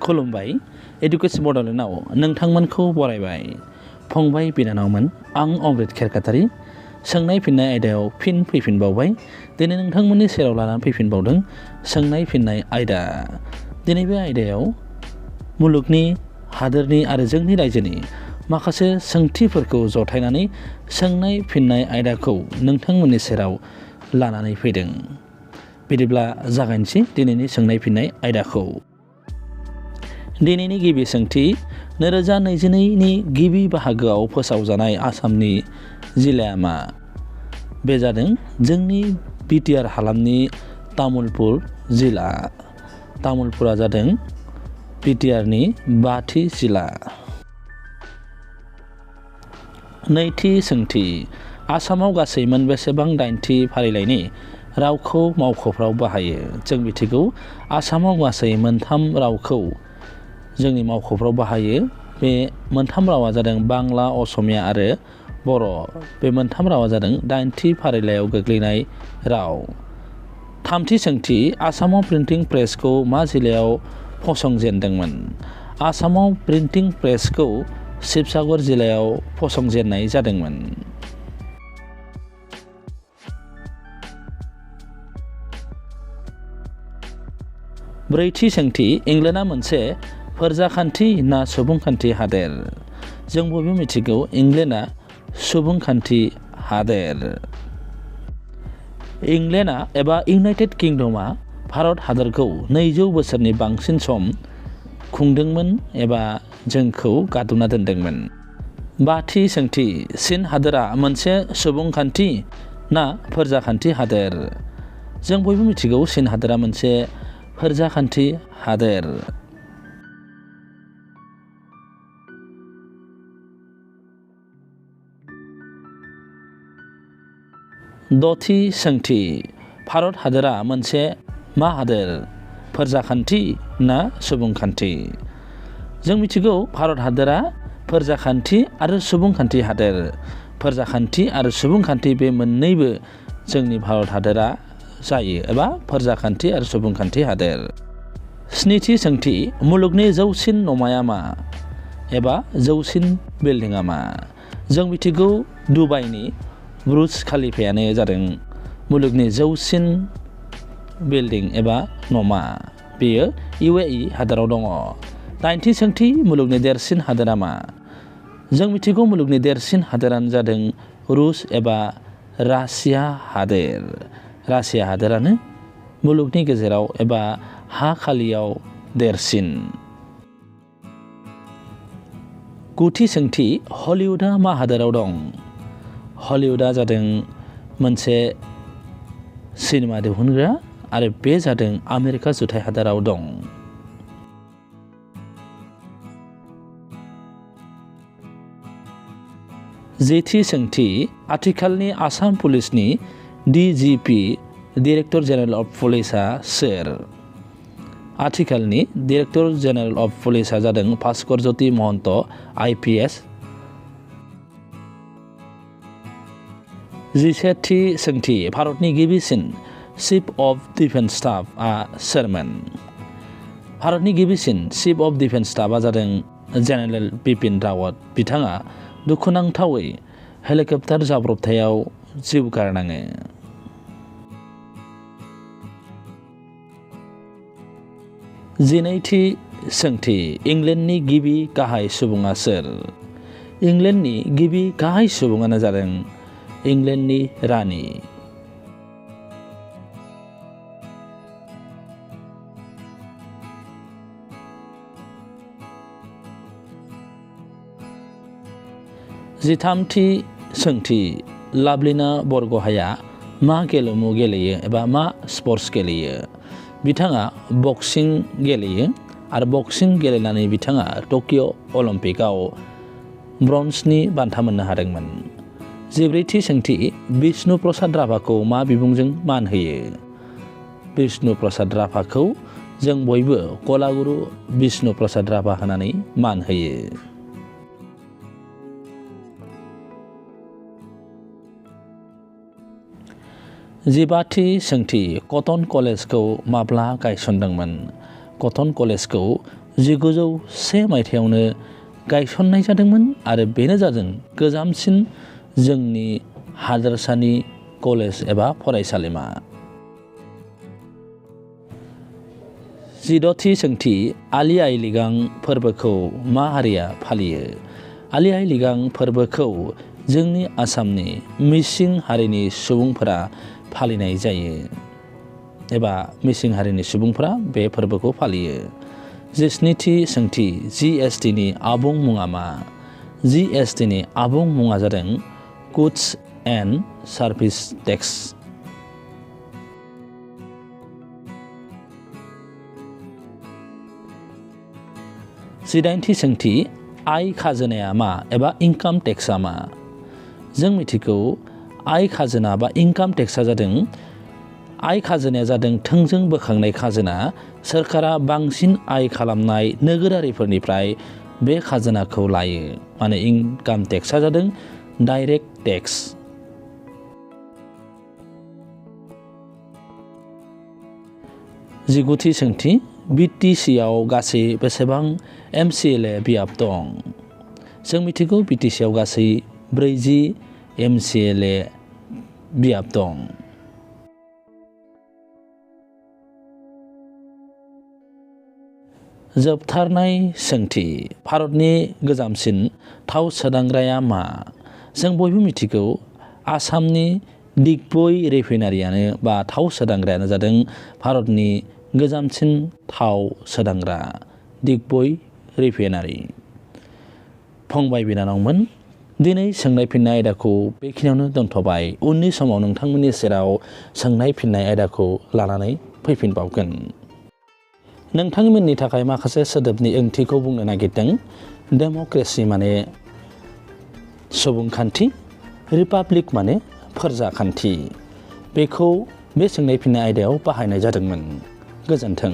खुलुमबाय एडुकेशन बड'लेण्डआव नोंथांमोनखौ बरायबाय फंबाय बिनानावमोन आं अमृत खेरखातारि सोंनाय फिननाय आयदायाव फिन फैफिनबावबाय दिनै नोंथांमोननि सेराव लानानै फैफिनबावदों सोंनाय फिननाय आयदा दिनै बे आयदायाव मुलुगनि हादोरनि आरो जोंनि रायजोनि माखासे सोंथिफोरखौ जथायनानै सोंनाय फिननाय आयदाखौ नोंथांमोननि सेराव लानानै फैदों बिदिब्ला जागायनोसै दिनैनि सोंनाय फिननाय आयदाखौ दिनैनि गिबि सोंथि 2022नि गिबि बाहागोआव फोसावजानाय आसामनि जिल्लाया मा बे जादों जोंनि बिटिआर हालामनि तामुलपुर जिल्ला तामुलपुरा जादों बिटिआरनि 5थि जिल्ला नैथि सोंथि आसामाव गासै मोनबेसेबां 8थि फारिलाइनि रावखौ मावख'फ्राव बाहायो जों मिथिगौ आसामाव गासै मोनथाम रावखौ जोंनि मावख'फ्राव बाहायो बे मोनथाम रावा जादों बांला असमिया आरो बर' बे मोनथाम रावा जादों 8थि फारिलाइयाव गोग्लैनाय राव थामथि सोंथि आसामाव प्रिन्टिं प्रेसखौ मा जिल्लायाव फसंजेनदोंमोन आसामाव प्रिन्टिं प्रेसखौ शिबसागर जिल्लायाव फसंजेननाय जादोंमोन ब्रैथि सोंथि इंलेन्डआ मोनसे फोरजाखान्थि ना सुबुंखान्थि हादोर जों बयबो मिथिगौ इंलेन्डआ सुबुंखान्थि हादोर इंलेन्डआ एबा इउनाइटेड किंडमआ भारत हादरखौ 200 बोसोरनि बांसिन सम खुंदोंमोन एबा जोंखौ गादबना दोनदोंमोन बाथि सोंथि चीन हादोरा मोनसे सुबुंखान्थि ना फोरजाखान्थि हादोर जों बयबो मिथिगौ चीन हादोरा मोनसे फोरजाखान्थि हादोर दथि सोंथि भारत हादोरा मोनसे मा हादोर फोरजाखान्थि ना सुबुंखान्थि जों मिथिगौ भारत हादोरा फोरजाखान्थि आरो सुबुंखान्थि हादोर फोरजाखान्थि आरो सुबुंखान्थि बे मोननैबो जोंनि भारत हादोरा जायो एबा फोरजाखान्थि आरो सुबुंखान्थि हादोर स्निथि सोंथि मुलुगनि जौसिन न'माया मा एबा जौसिन बिल्डिंआ मा जों मिथिगौ दुबाइनि बुर्ज खलिफायानो जादों मुलुगनि जौसिन बिल्डिं एबा न'मा बेयो UAE हादोराव दङ दाइनथि सोंथि मुलुगनि देरसिन हादोरा मा जों मिथिगौ मुलुगनि देरसिन हादोरानो जादों रुस एबा रासिया हादोर रासिया हादोरानो मुलुगनि गेजेराव एबा हा खालियाव देरसिन गुथि सोंथि हलिउडा मा हादोराव दं हलिउडा जादों मोनसे सिनेमा दिहुनग्रा आरो बे जादों आमेरिका जुथाइ हादोराव दं जेथि सोंथि आथिखालनि आसाम पुलिसनि DGP डाइरेक्टर जेनेरेल अफ पुलिसआ सोर आथिखालनि डाइरेक्टर जेनेरेल अफ पुलिसआ जादों भास्कर ज्योति महन्त IPS जिसेथि सोंथि भारतनि गिबिसिन चिफ अफ डिफेन्स स्टाफआ सोरमोन भारतनि गिबिसिन चिफ अफ डिफेन्स स्टाफआ जादों जेनेरेल बिपिन रावत बिथाङा दुखुनांथावै हेलिकप्टार जाब्रबथायाव जिउ गारनाङो जिनैथि सोंथि इंलेन्डनि गिबि गाहाय सुबुङा सोर इंलेन्डनि गिबि गाहाय सुबुङानो जादों इंलेन्डनि रानि जिथामथि सोंथि लाभलिना बरग'हाया मा गेलेमु गेलेयो एबा मा स्पर्ट्स गेलेयो बिथाङा बक्सिं गेलेयो आरो बक्सिं गेलेनानै बिथाङा टकिअ अलिम्पिकआव ब्रन्जनि बान्था मोननो हादोंमोन जिब्रैथि सोंथि बिष्णु प्रसाद राभाखौ मा बिबुंजों मान होयो बिष्णु प्रसाद राभाखौ जों बयबो कलागुरु बिष्णु प्रसाद राभा होनानै मान होयो जिबाथि सोंथि कटन कलेजखौ माब्ला गायसनदोंमोन कटन कलेजखौ 1901 मायथाइयावनो गायसननाय जादोंमोन आरो बेनो जादों गोजामसिन जोंनि हादोरसानि कलेज एबा फरायसालिमा। 16थि सोंथि आलि आइ लिगां फोरबोखौ मा हारिया फालियो? आलि आइ लिगां फोरबोखौ जोंनि आसामनि मिसिं हारिनि सुबुंफोरा फालिनाय जायो एबा मिसिं हारिनि सुबुंफोरा बे फोरबोखौ फालियो। 17थि सोंथि GST नि आबुं मुङा मा? GST नि आबुं मुङा जादों गुड्स एन्ड सार्भिस टेक्स। 18थि सोंथि आय खाजोनाया मा एबा इनकाम टेक्सआ मा? जों मिथिगौ आय खाजोना बा इनकाम टेक्सआ जादों आय खाजोनाया जादों थोंजों बोखांनाय खाजोना। सोरखारा बांसिन आय खालामनाय नोगोरारिफोरनिफ्राय बे खाजोनाखौ लायो। माने इनकाम टेक्सआ जादों डाइरेक्ट टेक्स। 19थि सोंथि BTC आव गासै बेसेबां MCLA बियाब दं? जों मिथिगौ BTC आव गासै 40 MCLA बियाब दं। जोबथारनाय सोंथि भारतनि गोजामसिन थाव सोदांग्राया मा? जों बयबो मिथिगौ आसामनि दिगबय रिफाइनारियानो बा थाव सोदांग्रायानो जादों भारतनि गोजामसिन थाव सोदांग्रा दिगबय रिफाइनारि। फंबाय बिनानावमोन, दिनै सोंनाय फिननाय आयदाखौ बेखिनियावनो दोनथ'बाय। उननि समाव नोंथांमोननि सेराव सोंनाय फिननाय आयदाखौ लानानै फैफिनबावगोन। नोंथांमोननि थाखाय माखासे सोदोबनि ओंथिखौ बुंनो नागिरदों। डेम'क्रेसि माने सुबुंखान्थि, रिपाब्लिक माने फोरजाखान्थि। बेखौ बे सोंनाय फिननाय आयदायाव बाहायनाय जादोंमोन। गोजोन्थों।